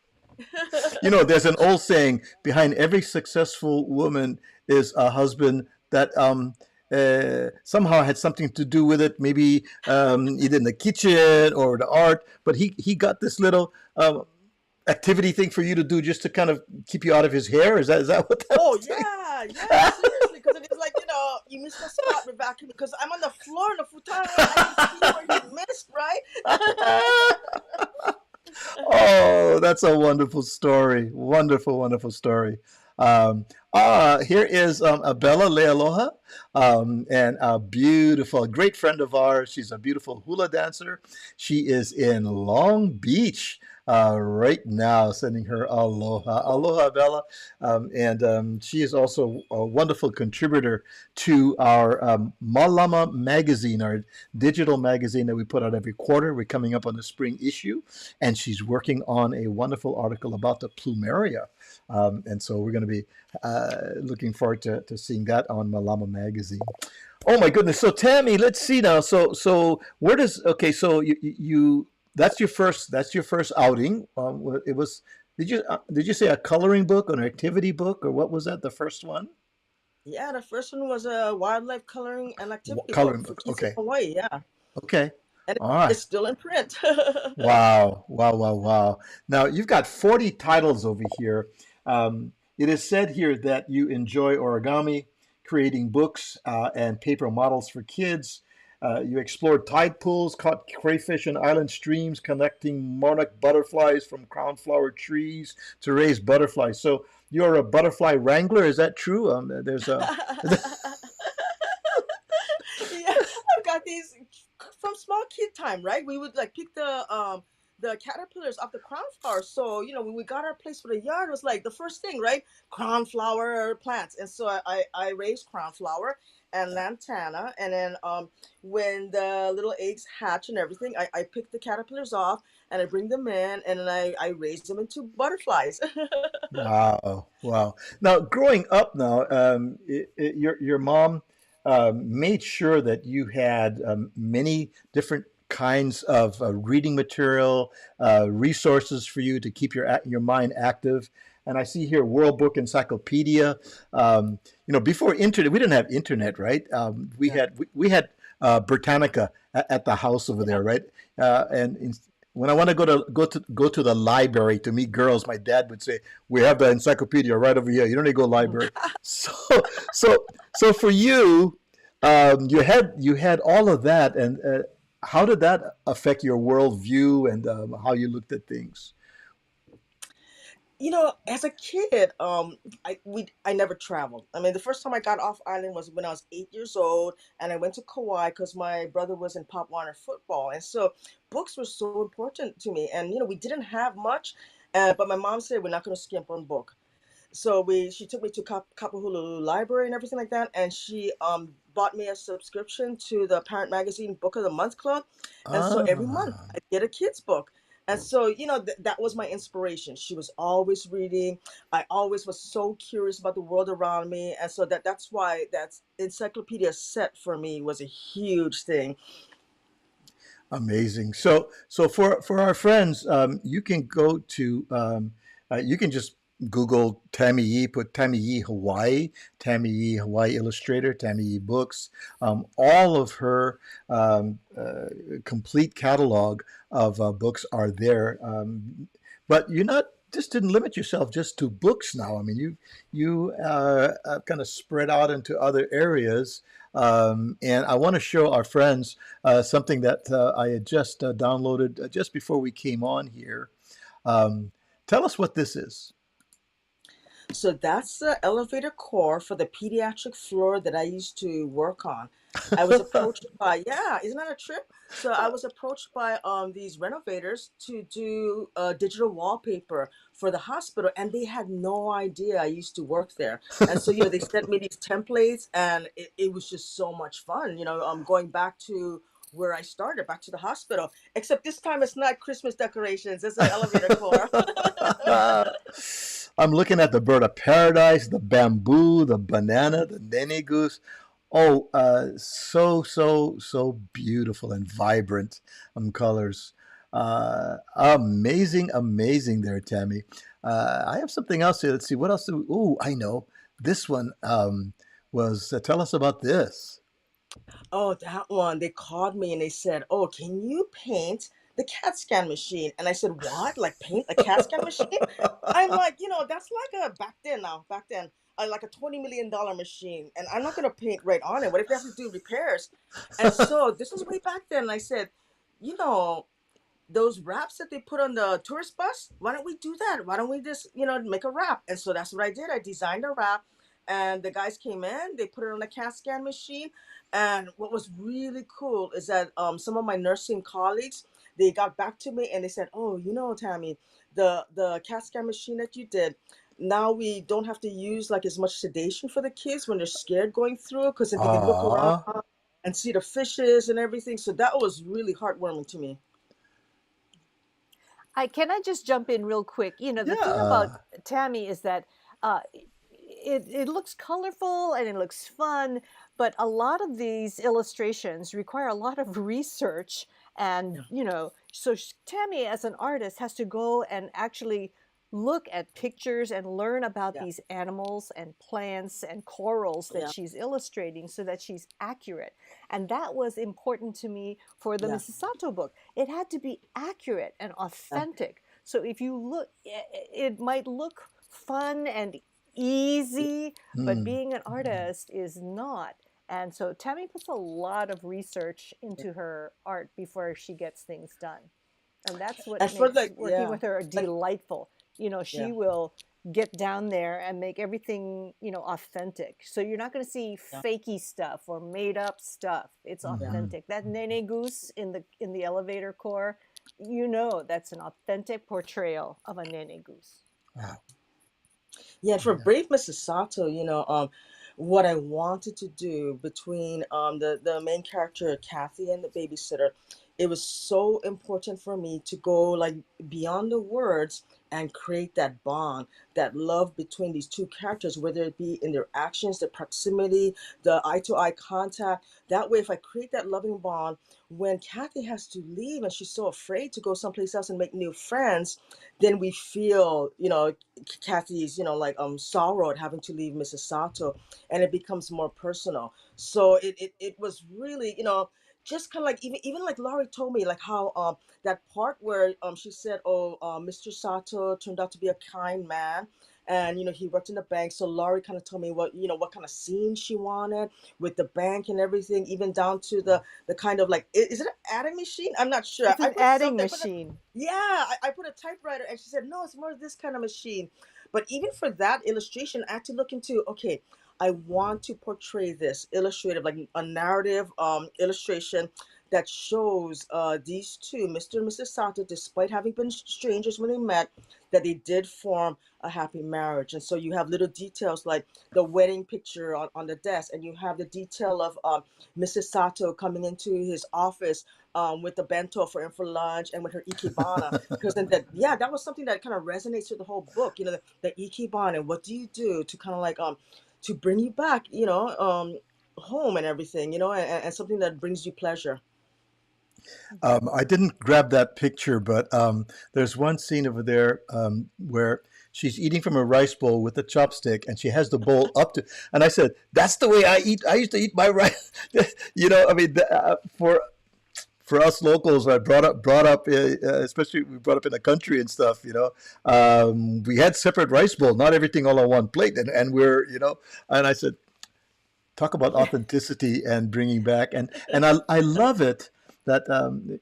There's an old saying: behind every successful woman is a husband that somehow had something to do with it. Maybe either in the kitchen or the art, but he got this little activity thing for you to do just to kind of keep you out of his hair. Is that what that Oh was saying? yeah, yeah, seriously, because it is like you missed the spot with vacuum because I'm on the floor in the futon. I can see where you missed, right? Oh, that's a wonderful story. Wonderful, wonderful story. Here is Abella Lealoha, and a great friend of ours. She's a beautiful hula dancer. She is in Long Beach right now, sending her aloha. Aloha, Bella. And she is also a wonderful contributor to our Malama magazine, our digital magazine that we put out every quarter. We're coming up on the spring issue, and she's working on a wonderful article about the plumeria. And so we're going to be looking forward to seeing that on Malama magazine. Oh my goodness! So Tammy, let's see now. So where does So you that's your first outing. It was. Did you say a coloring book or an activity book or what was that? The first one? Yeah, the first one was a wildlife coloring and activity book Coloring for book. kids in Okay. Hawaii. Yeah, Okay. and All right. it's still in print. Wow, wow, wow, wow. Now, you've got 40 titles over here. It is said here that you enjoy origami, creating books, and paper models for kids. You explored tide pools, caught crayfish in island streams, connecting monarch butterflies from crownflower trees to raise butterflies. So you're a butterfly wrangler, is that true? There's a kid time, right? We would like pick the caterpillars off the crown flower. So, when we got our place for the yard, it was like the first thing, right? Crown flower plants. And so I raised crown flower and lantana. And then when the little eggs hatch and everything, I pick the caterpillars off and I bring them in and then I raise them into butterflies. Wow, wow. Now, growing up now, your mom made sure that you had many different kinds of reading material, resources for you to keep your mind active. And I see here World Book Encyclopedia. Before internet, we didn't have internet, right? We Yeah. had Britannica at the house over Yeah. there, right? And when I want to go to the library to meet girls, my dad would say, "We have the encyclopedia right over here. You don't need to go to the library." So, so, so for you, you had all of that, and how did that affect your worldview and how you looked at things? As a kid, I never traveled. I mean, the first time I got off island was when I was 8 years old, and I went to Kauai because my brother was in Pop Warner football, and so books were so important to me. And we didn't have much, but my mom said we're not going to skimp on book. So she took me to Kapahulu Library and everything like that, and she bought me a subscription to the Parent Magazine Book of the Month Club, and so every month Ah, I get a kid's book. And so, that was my inspiration. She was always reading. I always was so curious about the world around me. And so that's why that encyclopedia set for me was a huge thing. amazing. So for our friends, you can go to you can just Google Tammy Yee, put Tammy Yee Hawaii, Tammy Yee Hawaii illustrator, Tammy Yee books. All of her complete catalog of books are there. But you're not just didn't limit yourself just to books now. I mean, you kind of spread out into other areas. And I want to show our friends something that I had just downloaded just before we came on here. Um, Tell us what this is. So that's the elevator core for the pediatric floor that I used to work on. I was approached by, yeah, isn't that a trip? So I was approached by these renovators to do digital wallpaper for the hospital, and they had no idea I used to work there. And so they sent me these templates, and it was just so much fun. Going back to where I started, back to the hospital. Except this time it's not Christmas decorations; it's an elevator core. I'm looking at the bird of paradise, the bamboo, the banana, the nene goose. Oh, so beautiful and vibrant colors. Amazing, amazing there, Tammy. I have something else here. Let's see, what else oh, I know. This one was, tell us about this. Oh, that one. They called me and they said, "Oh, can you paint the CAT scan machine?" And I said, "What? Like paint a CAT scan machine?" I'm like, that's like back then, like a $20 million machine, and I'm not gonna paint right on it. What if they have to do repairs? And so this was way back then. And I said, you know, those wraps that they put on the tourist bus, why don't we do that? Why don't we just, make a wrap? And so that's what I did. I designed a wrap, and the guys came in, they put it on a CAT scan machine. And what was really cool is that some of my nursing colleagues, they got back to me and they said, "Oh, Tammy, the CAT scan machine that you did, now we don't have to use like as much sedation for the kids when they're scared going through, because then they can look around Ah, and see the fishes and everything." So that was really heartwarming to me. Can I just jump in real quick? The thing about yeah. Tammy is that it looks colorful and it looks fun, but a lot of these illustrations require a lot of research. And, Yeah, so Tammy as an artist has to go and actually look at pictures and learn about yeah, these animals and plants and corals that yeah, she's illustrating so that she's accurate. And that was important to me for the yeah, Mrs. Sato book. It had to be accurate and yeah. authentic. So if you look, it might look fun and easy, but Hmm. being an artist is not. And so Tammy puts a lot of research into her art before she gets things done. And that's what And for makes like, working yeah, with her and delightful. yeah, She will get down there and make everything, authentic. So you're not going to see Yeah. fakey stuff or made up stuff. It's Yeah. authentic. That nene goose in the elevator core, that's an authentic portrayal of a nene goose. Wow. Yeah, for Yeah. Brave Mrs. Sato, what I wanted to do between the main character Kathy and the babysitter, it was so important for me to go like beyond the words and create that bond, that love between these two characters, whether it be in their actions, the proximity, the eye to eye contact. That way, if I create that loving bond, when Kathy has to leave and she's so afraid to go someplace else and make new friends, then we feel, Kathy's, like sorrow at having to leave Mrs. Sato, and it becomes more personal. So it was really, just kind of like even like Laurie told me, like how that part where she said, oh, Mr. Sato turned out to be a kind man. And he worked in the bank, so Laurie kind of told me what kind of scene she wanted with the bank and everything, even down to the kind of like, is it an adding machine? I'm not sure. It's I an put adding something. machine. Yeah, I put a typewriter, and she said, no, it's more this kind of machine. But even for that illustration, I had to look into, okay, I want to portray this illustrative, like a narrative illustration that shows these two, Mr. and Mrs. Sato, despite having been strangers when they met, that they did form a happy marriage. And so you have little details like the wedding picture on the desk, and you have the detail of Mrs. Sato coming into his office with the bento for him for lunch and with her ikebana, because then that was something that kind of resonates with the whole book, the ikebana. What do you do to kind of like to bring you back, home and everything, and something that brings you pleasure. I didn't grab that picture, but there's one scene over there where she's eating from a rice bowl with a chopstick, and she has the bowl up to. And I said, "That's the way I eat. I used to eat my rice." I mean, for us locals, I brought up, especially we brought up in the country and stuff. We had separate rice bowl, not everything all on one plate, and and I said, talk about authenticity and bringing back, and I love it that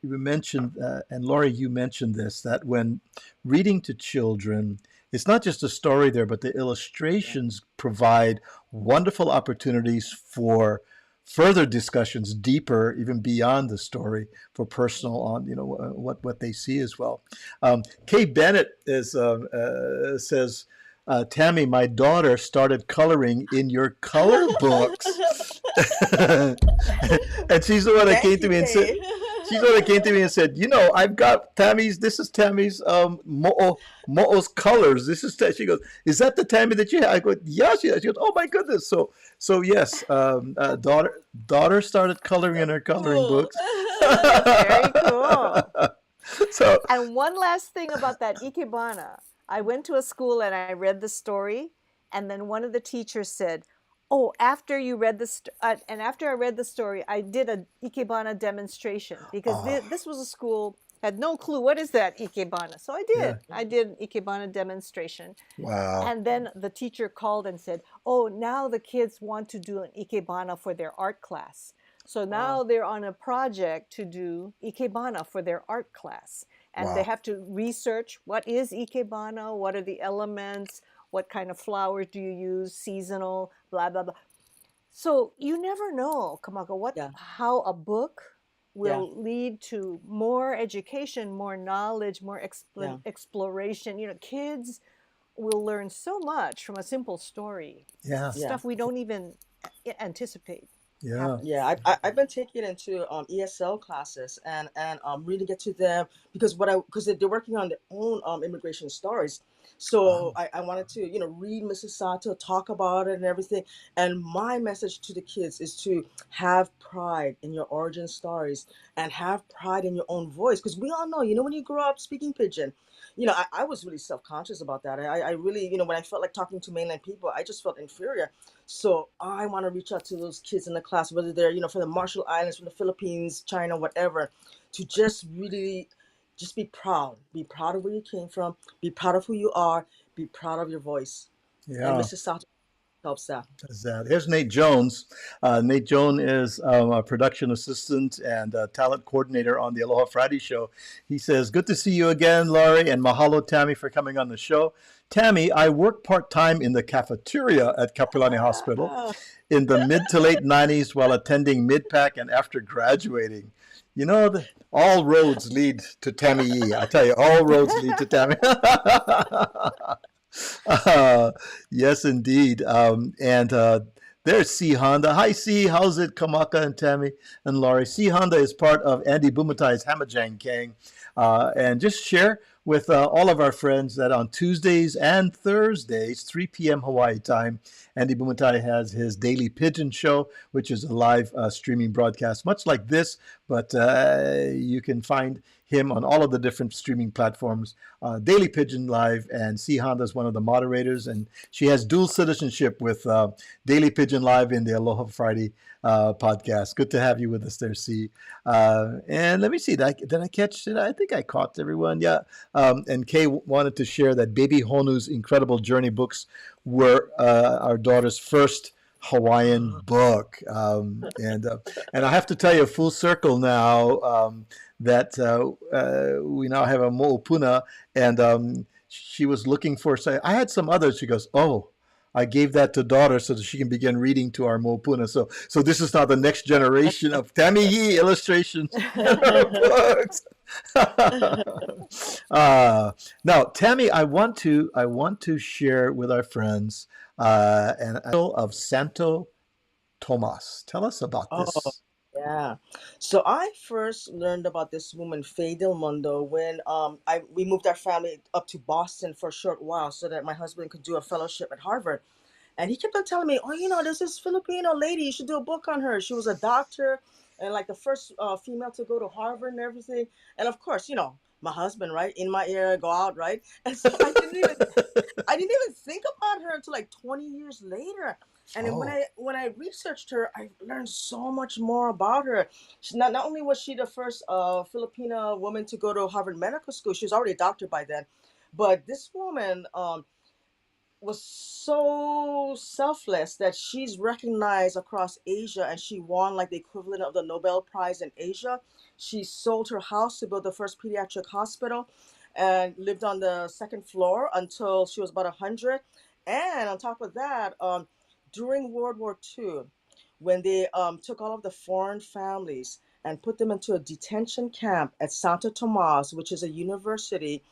you mentioned, and Lori, you mentioned this, that when reading to children, it's not just a story there, but the Yeah. illustrations provide wonderful opportunities for further discussions, deeper, even beyond the story, for personal on what they see as well. Kay Bennett says, Tammy, my daughter started coloring in your color books. And she's the one that Thank came to you, me and said, Kay. I've got this is Tammy's Mo'o's colors. She goes, is that the Tammy that you have? I go, yeah. She goes, oh my goodness. So yes, daughter started coloring in That's her coloring cool. books. Very cool. So, And one last thing about that ikebana. I went to a school and I read the story, and then one of the teachers said, "Oh, after you read and after I read the story, I did a ikebana demonstration because oh, this was a school had no clue what is that ikebana. So I yeah, did. I did an ikebana demonstration, wow, and then the teacher called and said, "Oh, now the kids want to do an ikebana for their art class." So Wow. now they're on a project to do ikebana for their art class. And they wow, have to research what is ikebana, what are the elements, what kind of flowers do you use, seasonal, blah, blah, blah. So you never know, Kamako, Yeah. how a book Yeah. will lead to more education, more knowledge, more Yeah. exploration. Kids will learn so much from a simple story, yeah, Yeah. stuff we don't even anticipate yeah, happens. Yeah, I've been taking it into ESL classes and really get to them because they're working on their own immigration stories. So wow, I wanted to read Mrs. Sato, talk about it and everything. And my message to the kids is to have pride in your origin stories and have pride in your own voice, because we all know, when you grow up speaking pidgin. I was really self-conscious about that. I really, when I felt like talking to mainland people, I just felt inferior. So I want to reach out to those kids in the class, whether they're, from the Marshall Islands, from the Philippines, China, whatever, to just really just be proud. Be proud of where you came from. Be proud of who you are. Be proud of your voice. And yeah. Mrs. Sato helps out. Is that. Here's Nate Jones. Nate Jones is a production assistant and talent coordinator on the Aloha Friday show. He says, "Good to see you again, Laurie, and mahalo, Tammy, for coming on the show. Tammy, I work part-time in the cafeteria at Kapilani Hospital Ah. in the mid to late 90s while attending mid-pack and after graduating. You know, all roads lead to Tammy Yee. I tell you, all roads lead to Tammy." Uh, yes, indeed. And there's C Honda. Hi, C. How's it, Kamaka and Tammy and Laurie? C Honda is part of Andy Bumatai's Hamajang Gang. And just share with all of our friends that on Tuesdays and Thursdays, 3 p.m. Hawaii time, Andy Bumatai has his Daily Pigeon Show, which is a live streaming broadcast, much like this, but you can find him on all of the different streaming platforms. Daily Pigeon Live, and C Honda is one of the moderators, and she has dual citizenship with Daily Pigeon Live in the Aloha Friday podcast. Good to have you with us there, C. And let me see, did I catch it? I think I caught everyone. Yeah. And Kay wanted to share that Baby Honu's Incredible Journey books were our daughter's first Hawaiian book. And I have to tell you, full circle now, that we now have a mo'opuna, and she was looking for, say, I had some others. She goes, "Oh, I gave that to daughter so that she can begin reading to our mo'opuna." So this is now the next generation of Tammy Yee illustrations in her books. Now, Tammy, I want to share with our friends an article of Santo Tomas. Tell us about Oh, this. yeah. So I first learned about this woman, Faye Del Mundo, when we moved our family up to Boston for a short while so that my husband could do a fellowship at Harvard. And he kept on telling me, "Oh, there's this Filipino lady. You should do a book on her. She was a doctor and like the first female to go to Harvard and everything." And of course, my husband, right, in my ear, go out, right. And so I didn't even think about her until like 20 years later. And then when Oh, I researched her, I learned so much more about her. Not only was she the first Filipina woman to go to Harvard Medical School, she was already a doctor by then, but this woman was so selfless that she's recognized across Asia, and she won like the equivalent of the Nobel Prize in Asia. She sold her house to build the first pediatric hospital and lived on the second floor until she was about 100. And on top of that, during World War II, when they took all of the foreign families and put them into a detention camp at Santo Tomas, which is a university,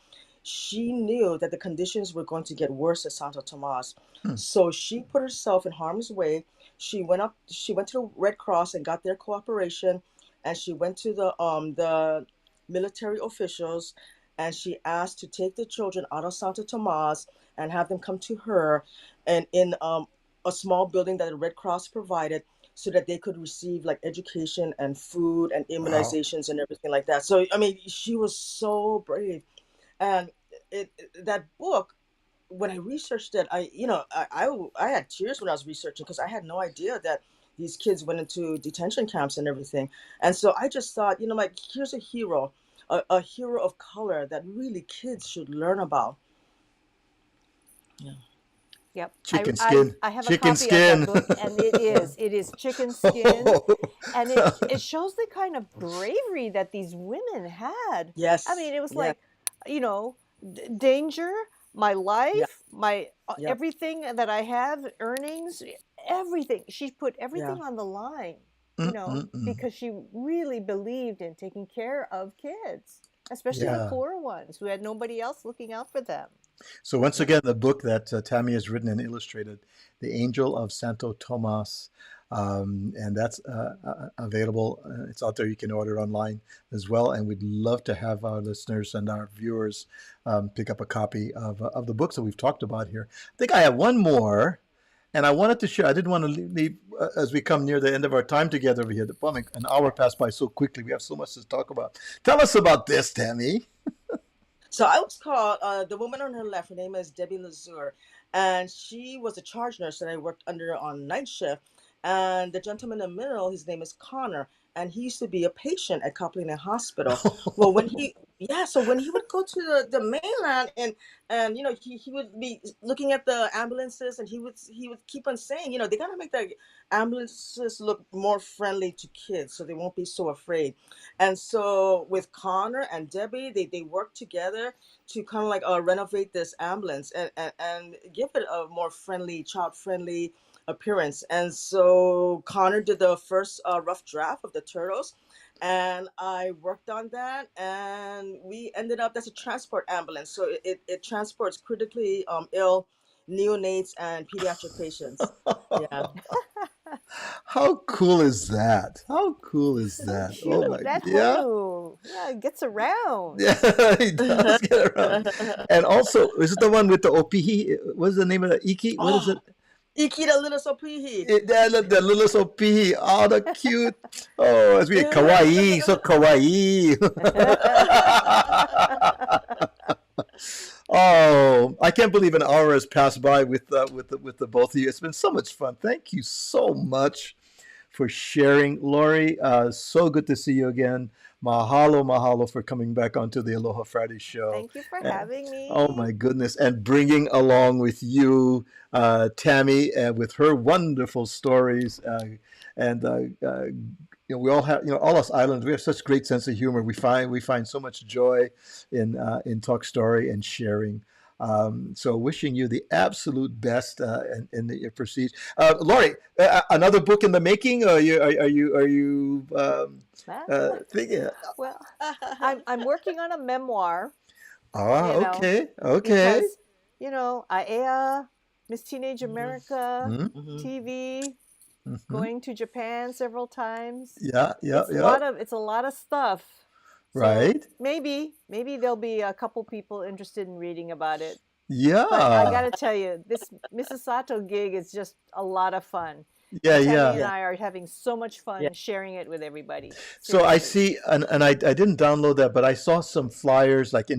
she knew that the conditions were going to get worse at Santo Tomas. hmm. So she put herself in harm's way. She went to the Red Cross and got their cooperation, and she went to the military officials, and she asked to take the children out of Santo Tomas and have them come to her, and in a small building that the Red Cross provided, so that they could receive like education and food and Wow. immunizations and everything like that. So I mean, she was so brave. And that book, when I researched it, I had tears when I was researching, because I had no idea that these kids went into detention camps and everything. And so I just thought, like, here's a hero, a hero of color that really kids should learn about. Yeah. Yep. I, Chicken I skin. I have a Chicken copy of that skin. book, and it is chicken skin, and it shows the kind of bravery that these women had. I Yes. mean, it was Yeah. like, you know, danger, my Yeah. life, my Yep. everything that I have, earnings, everything. She put Yeah. everything on the line, Mm-mm-mm. because she really believed in taking care of kids, especially the Yeah. poor ones who had nobody else looking out for them. So once Yeah. again, the book that Tammy has written and illustrated, "The Angel of Santo Tomas," and that's available. It's out there. You can order online as well. And we'd love to have our listeners and our viewers pick up a copy of the books that we've talked about here. I think I have one more, and I wanted to share. I didn't want to leave as we come near the end of our time together over here. An hour passed by so quickly. We have so much to talk about. Tell us about this, Tammy. So I was called, the woman on her left, her name is Debbie Lazur, and she was a charge nurse that I worked under on night shift. And the gentleman in the middle, his name is Connor, and he used to be a patient at Kapolina Hospital. Well, when he Yeah, so when he would go to the mainland, and he would be looking at the ambulances, and he would keep on saying, they gotta make the ambulances look more friendly to kids so they won't be so afraid. And so with Connor and Debbie, they work together to kind of like renovate this ambulance, and give it a more friendly, child friendly appearance. And so Connor did the first rough draft of the turtles, and I worked on that, and we ended up, that's a transport ambulance, so it transports critically ill neonates and pediatric patients. Yeah. How cool is that? How cool is So that? Oh cute. my, That yeah. honu. Yeah, it gets around. Yeah, he does get around. And also, is it the one with the opihi? What's the name of the iki? What is Oh, it? Iki the little sopihi. The little opihi. Oh, the cute. Oh, as we kawaii, so kawaii. Oh, I can't believe an hour has passed by with the both of you. It's been so much fun. Thank you so much for sharing, Lori. So good to see you again. Mahalo, mahalo for coming back onto the Aloha Friday show. Thank you for Uh, having oh me. my goodness, and bringing along with you Tammy, with her wonderful stories, and we all have, all us islands, we have such great sense of humor. We find so much joy in talk story and sharing. So wishing you the absolute best in your pursuit. Lori, another book in the making? Are you Ah, thinking? well, I'm working on a memoir, Ah, you know, okay, okay. because AEA, Miss Teenage Mhm, America, Hmm. mhm. TV, Hmm. going to Japan several times. Yeah, yeah, It's a yeah. lot of it's a lot of stuff. So Right. maybe there'll be a couple people interested in reading about it. But I Yeah, got to tell you, this Mrs. Sato gig is just a lot of fun. yeah, And Tammy yeah. and Yeah, I are having so much yeah. fun sharing it with everybody. So I Seriously. see, and I didn't download that, but I saw some flyers like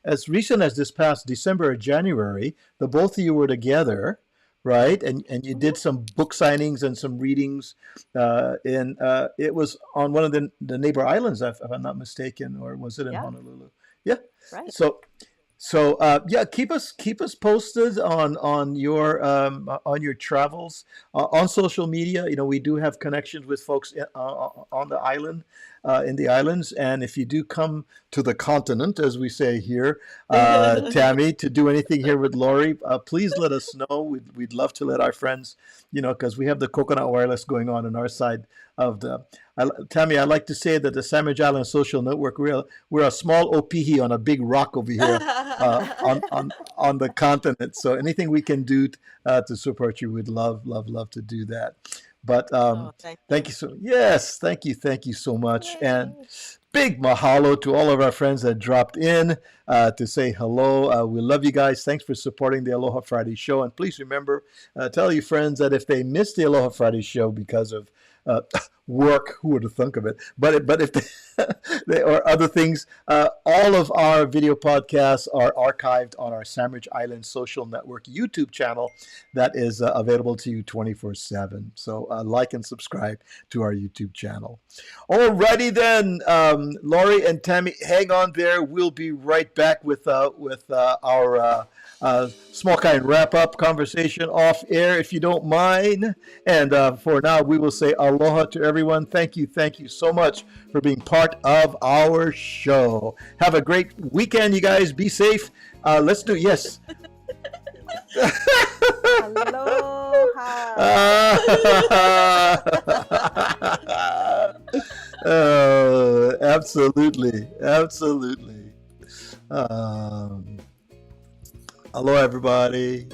as recent as this past December or January. The both of you were together, right? And you Hmm. did some book signings and some readings. In it was on one of the neighbor islands, if I'm not mistaken, or was it in Yeah, Honolulu? Yeah. right. So yeah, keep us posted on your travels on social media. We do have connections with folks on the island, in the islands, and if you do come to the continent, as we say here, Tammy, to do anything here with Lori, please let us know. We'd love to let our friends, because we have the Coconut Wireless going on our side of the. Tammy, I like to say that the Sandwich Island Social Network, we're a small opihi on a big rock over here on the continent. So anything we can do to support you, we'd love to do that. But Oh, thank thank you. you yes, thank you so much, and Yay. big mahalo to all of our friends that dropped in to say hello. We love you guys. Thanks for supporting the Aloha Friday show, and please remember, tell your friends that if they missed the Aloha Friday show because of work, who would have thunk of it? But if they or other things, all of our video podcasts are archived on our Sandwich Island Social Network YouTube channel that is available to you 24/7. So like and subscribe to our YouTube channel. Alrighty then, Lori and Tammy, hang on there. We'll be right back with our small kind wrap up conversation off air, if you don't mind. And for now, we will say aloha to everyone. Thank you so much for being part of our show. Have a great weekend, you guys. Be safe. Let's do yes. Aloha. Oh, absolutely, absolutely. Um, hello, everybody.